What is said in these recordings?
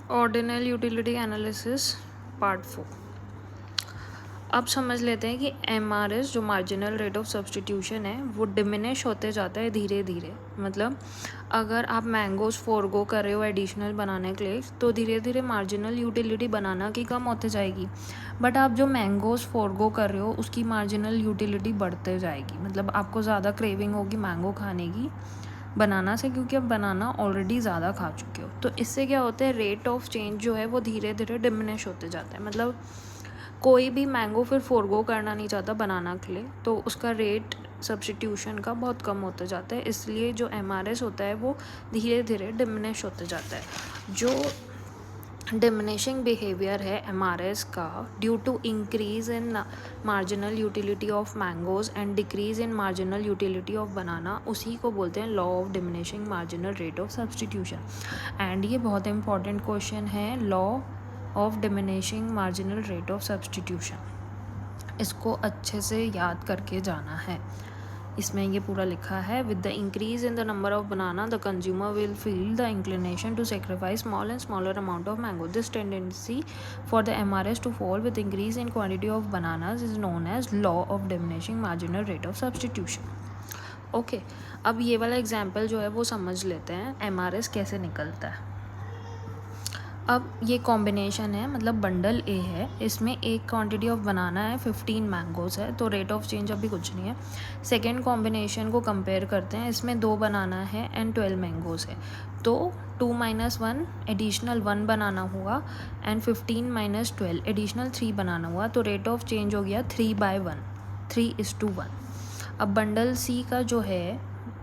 Ordinal utility analysis part 4। अब समझ लेते हैं कि MRS जो मार्जिनल रेट ऑफ सब्सटीट्यूशन है वो डिमिनिश होते जाता है धीरे धीरे। मतलब अगर आप मैंगोज फोरगो कर रहे हो एडिशनल बनाने के लिए तो धीरे धीरे मार्जिनल यूटिलिटी बनाना की कम होते जाएगी, बट आप जो मैंगोज फोरगो कर रहे हो उसकी मार्जिनल यूटिलिटी बढ़ते जाएगी। मतलब आपको ज़्यादा क्रेविंग होगी मैंगो खाने की बनाना से, क्योंकि अब बनाना ऑलरेडी ज़्यादा खा चुके हो। तो इससे क्या होता है, रेट ऑफ चेंज जो है वो धीरे धीरे डिमिनिश होते जाता है। मतलब कोई भी मैंगो फिर फोरगो करना नहीं चाहता बनाना के लिए, तो उसका रेट सब्स्टिट्यूशन का बहुत कम होता जाता है। इसलिए जो MRS होता है वो धीरे धीरे डिमिनिश होते जाता है। जो डिमिनिशिंग बिहेवियर है MRS का due to increase in marginal utility of mangoes and decrease in marginal utility of banana, उसी को बोलते हैं law of diminishing marginal rate of substitution. And ये बहुत इंपॉर्टेंट क्वेश्चन है, law of diminishing marginal rate of substitution. इसको अच्छे से याद करके जाना है। इसमें ये पूरा लिखा है, with the increase in the number of banana the consumer will feel the inclination to sacrifice small and smaller amount of mango. This tendency for the MRS to fall with increase in quantity of bananas is known as law of diminishing marginal rate of substitution. Okay, अब ये वाला example जो है वो समझ लेते हैं MRS कैसे निकलता है। अब ये कॉम्बिनेशन है, मतलब बंडल ए है, इसमें एक क्वांटिटी ऑफ बनाना है, 15 मैंगोज़ है, तो रेट ऑफ चेंज अभी कुछ नहीं है। सेकेंड कॉम्बिनेशन को कंपेयर करते हैं, इसमें 2 बनाना है एंड 12 मैंगोज़ है, तो 2 - 1 एडिशनल 1 बनाना हुआ एंड 15 - 12 एडिशनल 3 बनाना हुआ, तो रेट ऑफ चेंज हो गया 3/1, 3:1। अब बंडल सी का जो है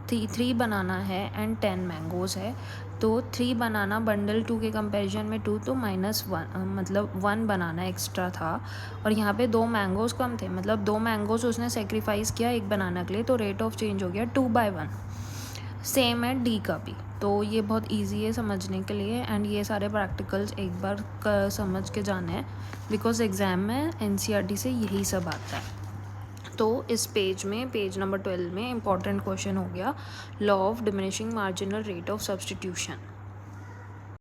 3 बनाना है एंड 10 मैंगोज़ है, तो 3 बनाना बंडल 2 के कंपैरिजन में 2, तो -1, मतलब 1 बनाना एक्स्ट्रा था। और यहाँ पे 2 मैंगोज़ कम थे, मतलब 2 मैंगोज़ उसने सेक्रीफाइस किया एक बनाना के लिए, तो रेट ऑफ चेंज हो गया 2/1। सेम है डी का भी। तो ये बहुत इजी है समझने के लिए, एंड ये सारे प्रैक्टिकल्स एक बार समझ के जाने हैं, बिकॉज एग्ज़ाम में NCERT से यही सब आता है। तो इस पेज में, पेज नंबर 12 में इंपॉर्टेंट क्वेश्चन हो गया, law of diminishing marginal rate of substitution.